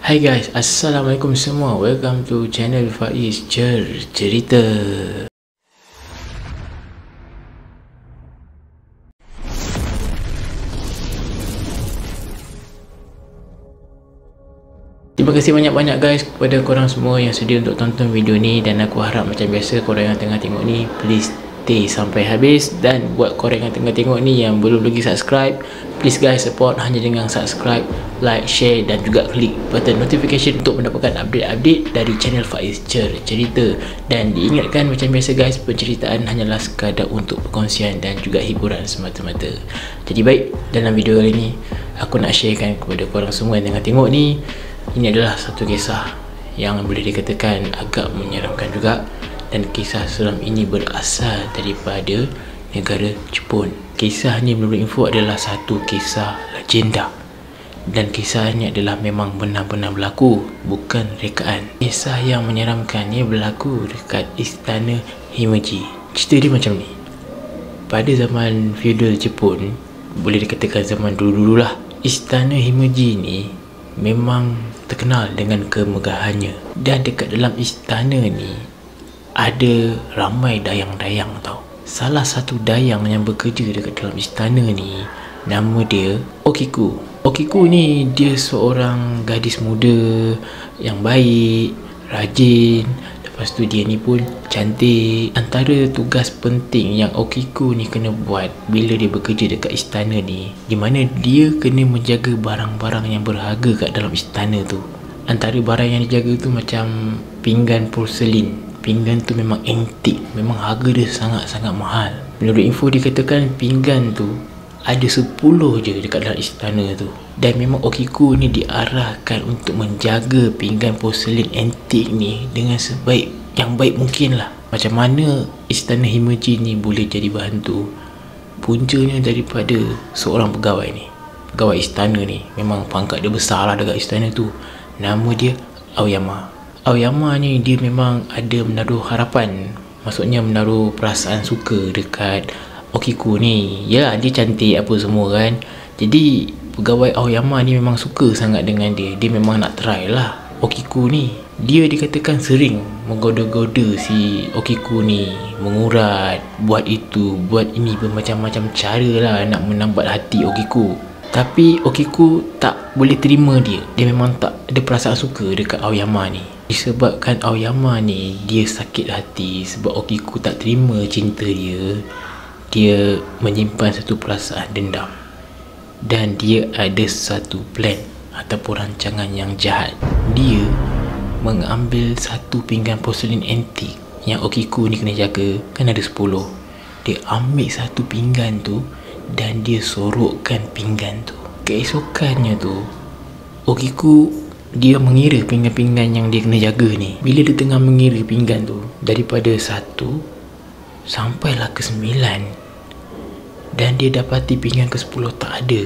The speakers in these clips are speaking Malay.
Hai guys, Assalamualaikum semua. Welcome to channel Faiz Cerita. Terima kasih banyak-banyak guys kepada korang semua yang sedia untuk tonton video ni. Dan aku harap macam biasa korang yang tengah tengok ni, please stay sampai habis. Dan buat korang yang tengah tengok ni yang belum lagi subscribe, please guys support hanya dengan subscribe, like, share dan juga klik button notification untuk mendapatkan update-update dari channel Faiz Cerita. Dan diingatkan macam biasa guys, penceritaan hanyalah sekadar untuk perkongsian dan juga hiburan semata-mata. Jadi baik, dalam video kali ni aku nak sharekan kepada korang semua yang tengah tengok ni, ini adalah satu kisah yang boleh dikatakan agak menyeramkan juga. Dan kisah seram ini berasal daripada negara Jepun. Kisah ni menurut info adalah satu kisah legenda. Dan kisah ni adalah memang benar-benar berlaku, bukan rekaan. Kisah yang menyeramkan ni berlaku dekat Istana Himeji. Cerita dia macam ni. Pada zaman feudal Jepun, boleh dikatakan zaman dulu-dululah, Istana Himeji ni memang terkenal dengan kemegahannya. Dan dekat dalam istana ni ada ramai dayang-dayang tau. Salah satu dayang yang bekerja dekat dalam istana ni, nama dia Okiku. Okiku ni dia seorang gadis muda yang baik, rajin. Lepas tu dia ni pun cantik. Antara tugas penting yang Okiku ni kena buat bila dia bekerja dekat istana ni, di mana dia kena menjaga barang-barang yang berharga kat dalam istana tu. Antara barang yang dijaga tu macam pinggan porselin. Pinggan tu memang antik, memang harga dia sangat-sangat mahal. Menurut info dikatakan pinggan tu ada 10 je dekat dalam istana tu. Dan memang Okiku ni diarahkan untuk menjaga pinggan porselin antik ni dengan yang baik mungkin lah. Macam mana Istana Himeji ni boleh jadi bahan tu? Puncanya daripada seorang pegawai ni. Pegawai istana ni, memang pangkat dia besar lah dekat istana tu. Nama dia Aoyama. Aoyama ni dia memang ada menaruh harapan, maksudnya menaruh perasaan suka dekat Okiku ni. Ya, dia cantik apa semua kan. Jadi pegawai Aoyama ni memang suka sangat dengan dia. Dia memang nak try lah Okiku ni. Dia dikatakan sering menggoda-goda si Okiku ni, mengurat, buat itu, buat ini, bermacam-macam cara lah nak menambat hati Okiku. Tapi Okiku tak boleh terima dia. Dia memang tak ada perasaan suka dekat Aoyama ni. Disebabkan Aoyama ni dia sakit hati sebab Okiku tak terima cinta dia, dia menyimpan satu perasaan dendam. Dan dia ada satu plan ataupun rancangan yang jahat. Dia mengambil satu pinggan porselin antik yang Okiku ni kena jaga, kan ada 10. Dia ambil satu pinggan tu dan dia sorokkan pinggan tu. Keesokannya tu Okiku dia mengira pinggan-pinggan yang dia kena jaga ni. Bila dia tengah mengira pinggan tu, daripada 1 sampailah ke 9, dan dia dapati pinggan ke 10 tak ada.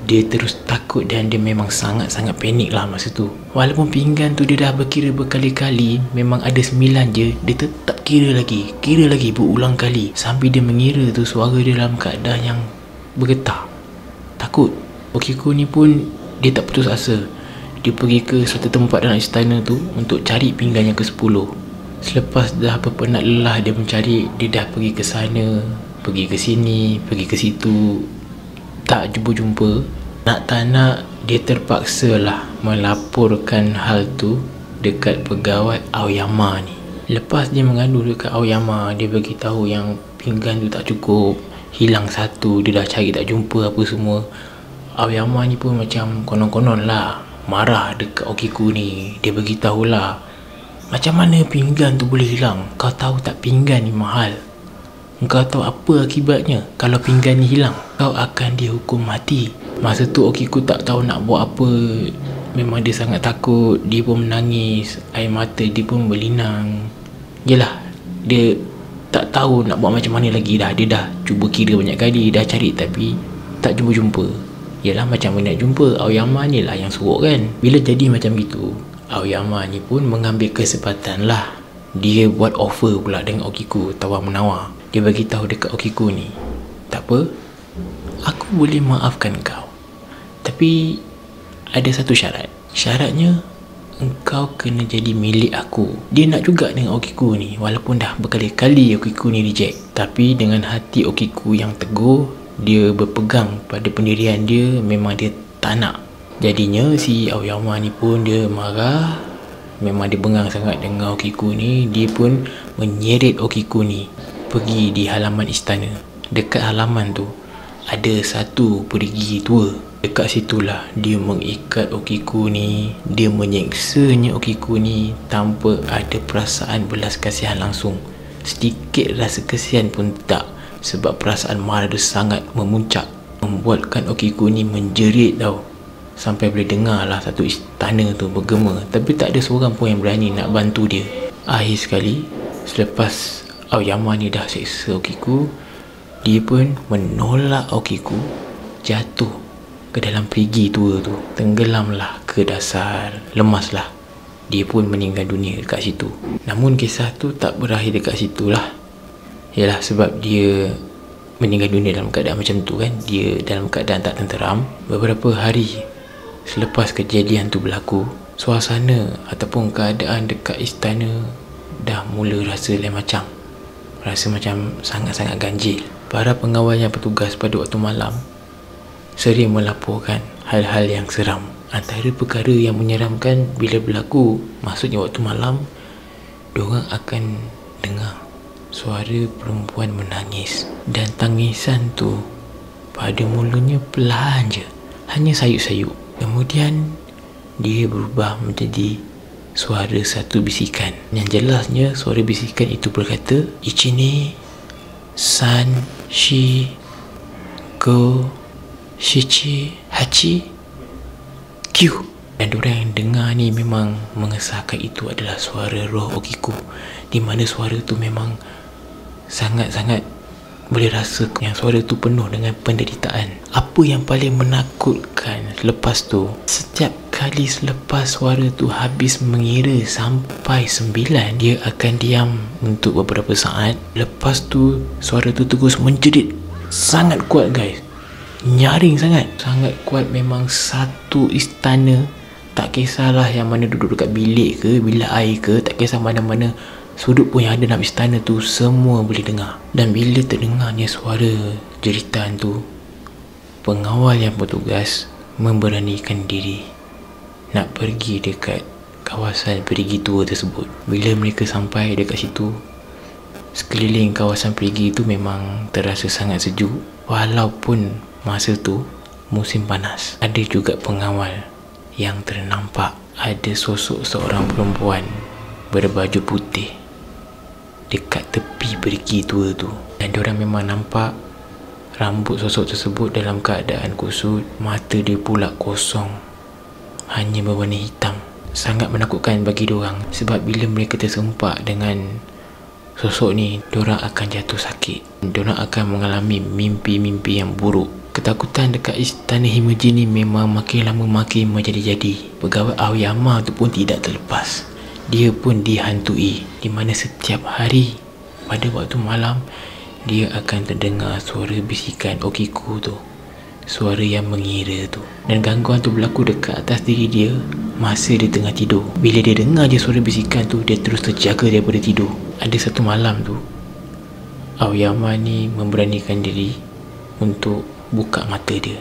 Dia terus takut dan dia memang sangat-sangat panik lah masa tu. Walaupun pinggan tu dia dah berkira berkali-kali, memang ada 9 je, dia tetap kira lagi berulang kali. Sambil dia mengira tu, suara dia dalam keadaan yang bergetar, takut. Okiku ni pun dia tak putus asa. Dia pergi ke suatu tempat dalam istana tu untuk cari pinggan yang ke 10. Selepas dah berpenat lelah dia mencari, dia dah pergi ke sana, pergi ke sini, pergi ke situ, tak jumpa-jumpa. Nak tak nak, dia terpaksa lah melaporkan hal tu dekat pegawai Aoyama ni. Lepas dia mengadu dekat Aoyama, dia beritahu yang pinggan tu tak cukup, hilang satu, dia dah cari tak jumpa apa semua. Aoyama ni pun macam konon-konon lah marah dekat Okiku ni. Dia beritahu lah, macam mana pinggan tu boleh hilang? Kau tahu tak pinggan ni mahal? Kau tahu apa akibatnya kalau pinggan ni hilang? Kau akan dihukum mati. Masa tu Okiku tak tahu nak buat apa. Memang dia sangat takut. Dia pun menangis, air mata dia pun berlinang. Yelah, dia tak tahu nak buat macam mana lagi dah. Dia dah cuba kira banyak kali, dah cari tapi tak jumpa-jumpa. Yelah, macam mana nak jumpa? Aoyama ni lah yang suruh kan. Bila jadi macam gitu, Aoyama ni pun mengambil kesempatan lah. Dia buat offer pula dengan Okiku, tawar-menawar. Dia bagi tahu dekat Okiku ni, tak apa, aku boleh maafkan kau, tapi ada satu syarat. Syaratnya engkau kena jadi milik aku. Dia nak juga dengan Okiku ni, walaupun dah berkali-kali Okiku ni reject. Tapi dengan hati Okiku yang teguh, dia berpegang pada pendirian dia. Memang dia tak nak. Jadinya si Aoyama ni pun dia marah. Memang dia bengang sangat dengan Okiku ni. Dia pun menyeret Okiku ni pergi di halaman istana. Dekat halaman tu ada satu perigi tua. Dekat situlah dia mengikat Okiku ni. Dia menyeksanya Okiku ni tanpa ada perasaan belas kasihan langsung. Sedikit rasa kasihan pun tak, sebab perasaan marah dia sangat memuncak, membuatkan Okiku ni menjerit tau. Sampai boleh dengar lah satu istana tu bergema. Tapi tak ada seorang pun yang berani nak bantu dia. Akhir sekali, selepas Aoyama ni dah seksa Okiku, dia pun menolak Okiku jatuh ke dalam perigi tua tu. Tenggelamlah ke dasar, lemaslah. Dia pun meninggal dunia dekat situ. Namun kisah tu tak berakhir dekat situ lah. Yalah, sebab dia meninggal dunia dalam keadaan macam tu kan, dia dalam keadaan tak tenteram. Beberapa hari selepas kejadian tu berlaku, suasana ataupun keadaan dekat istana dah mula rasa lain macam. Rasa macam sangat-sangat ganjil. Para pengawal yang bertugas pada waktu malam sering melaporkan hal-hal yang seram. Antara perkara yang menyeramkan bila berlaku, maksudnya waktu malam, diorang akan dengar suara perempuan menangis. Dan tangisan tu pada mulanya perlahan je, hanya sayup-sayup. Kemudian dia berubah menjadi suara satu bisikan. Yang jelasnya suara bisikan itu berkata, Ichini San Shi Go Shichi Hachi Q. Dan diorang yang dengar ni memang mengesahkan itu adalah suara roh Okiku, di mana suara tu memang sangat-sangat boleh rasa yang suara tu penuh dengan penderitaan. Apa yang paling menakutkan lepas tu, setiap kali selepas suara tu habis mengira sampai 9, dia akan diam untuk beberapa saat. Lepas tu suara tu terus menjerit sangat kuat guys, nyaring sangat, sangat kuat. Memang satu istana, tak kisahlah yang mana duduk dekat bilik ke, bilik air ke, tak kisah mana-mana sudut pun yang ada dalam istana tu, semua boleh dengar. Dan bila terdengarnya suara jeritan tu, pengawal yang bertugas memberanikan diri nak pergi dekat kawasan perigi tua tersebut. Bila mereka sampai dekat situ, sekeliling kawasan perigi tu memang terasa sangat sejuk. Walaupun masa tu musim panas, ada juga pengawal yang ternampak ada sosok seorang perempuan berbaju putih dekat tepi perigi tua tu. Dan diorang memang nampak rambut sosok tersebut dalam keadaan kusut, mata dia pula kosong, hanya berwarna hitam. Sangat menakutkan bagi diorang, sebab bila mereka tersempak dengan sosok ni, diorang akan jatuh sakit. Diorang akan mengalami mimpi-mimpi yang buruk. Ketakutan dekat istana Himeji ni memang makin lama makin menjadi-jadi. Pegawai Aoyama tu pun tidak terlepas. Dia pun dihantui, di mana setiap hari pada waktu malam dia akan terdengar suara bisikan Okiku tu, suara yang mengira tu. Dan gangguan tu berlaku dekat atas diri dia masa dia tengah tidur. Bila dia dengar je suara bisikan tu, dia terus terjaga daripada tidur. Ada satu malam tu, Aoyama ni memberanikan diri untuk buka mata dia,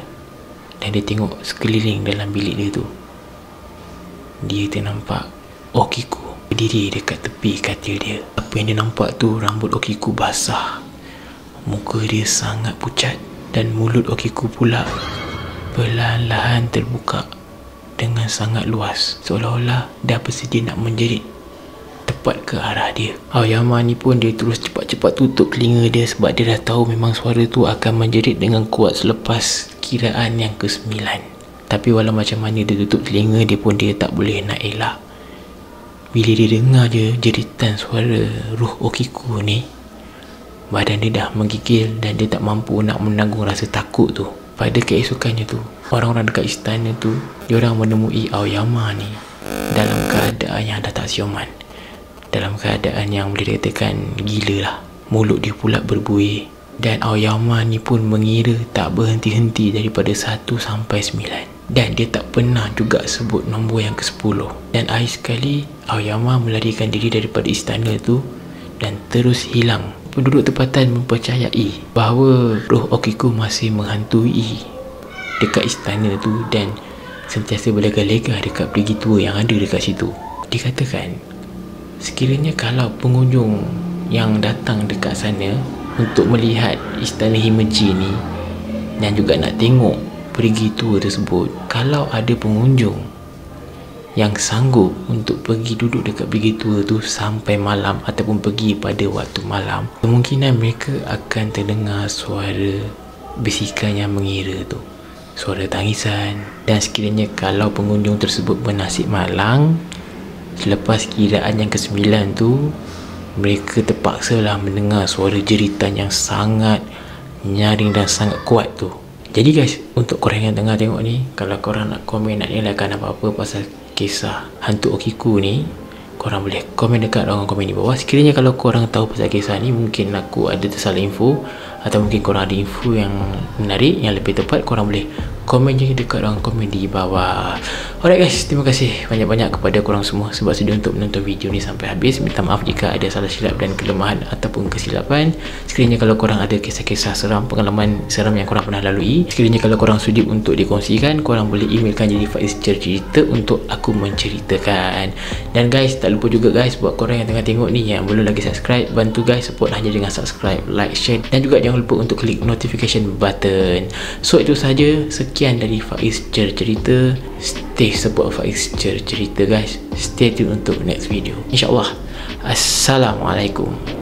dan dia tengok sekeliling dalam bilik dia tu. Dia ternampak Okiku berdiri dekat tepi katil dia. Apa yang dia nampak tu, rambut Okiku basah, muka dia sangat pucat, dan mulut Okiku pula perlahan-lahan terbuka dengan sangat luas, seolah-olah dia bersedia nak menjerit tepat ke arah dia. Aoyama ni pun dia terus cepat-cepat tutup telinga dia, sebab dia dah tahu memang suara tu akan menjerit dengan kuat selepas kiraan yang ke-9. Tapi walau macam mana dia tutup telinga, dia pun dia tak boleh nak elak. Bila dia dengar je jeritan suara roh Okiku ni, badan dia dah menggigil dan dia tak mampu nak menanggung rasa takut tu. Pada keesokannya tu, orang-orang dekat istana tu, diorang menemui Aoyama ni dalam keadaan yang dah tak siuman, dalam keadaan yang boleh dikatakan gila lah. Mulut dia pula berbuih, dan Aoyama ni pun mengira tak berhenti-henti daripada 1 sampai 9. dan dia tak pernah juga sebut nombor yang ke-10. Dan akhir sekali Aoyama melarikan diri daripada istana tu dan terus hilang. Penduduk tempatan mempercayai bahawa roh Okiku masih menghantui dekat istana tu dan sentiasa berlega-lega dekat perigi tua yang ada dekat situ. Dikatakan sekiranya kalau pengunjung yang datang dekat sana untuk melihat istana Himeji ni dan juga nak tengok perigi tua tersebut, kalau ada pengunjung yang sanggup untuk pergi duduk dekat perigi tua tu sampai malam ataupun pergi pada waktu malam, kemungkinan mereka akan terdengar suara bisikan yang mengira tu, suara tangisan. Dan sekiranya kalau pengunjung tersebut bernasib malang, selepas kiraan yang ke-9 tu, mereka terpaksalah mendengar suara jeritan yang sangat nyaring dan sangat kuat tu. Jadi guys, untuk korang yang tengah tengok ni, kalau korang nak komen, nak nilaikan apa-apa pasal kisah hantu Okiku ni, korang boleh komen dekat ruangan komen di bawah. Sekiranya kalau korang tahu pasal kisah ni, mungkin aku ada tersalah info, atau mungkin korang ada info yang menarik, yang lebih tepat, korang boleh komen je dekat ruangan komen di bawah. Alright guys, terima kasih banyak-banyak kepada korang semua sebab sedia untuk menonton video ni sampai habis. Minta maaf jika ada salah silap dan kelemahan ataupun kesilapan. Sekiranya kalau korang ada kisah-kisah seram, pengalaman seram yang korang pernah lalui, sekiranya kalau korang sudi untuk dikongsikan, korang boleh emailkan jadi Faiz cerita untuk aku menceritakan. Dan guys, tak lupa juga guys, buat korang yang tengah tengok ni yang belum lagi subscribe, bantu guys support hanya dengan subscribe, like, share, dan juga jangan lupa untuk klik notification button. So itu saja, sekian dari Faiz cerita. Stay support Faiz cerita guys. Stay tune untuk next video, InsyaAllah. Assalamualaikum.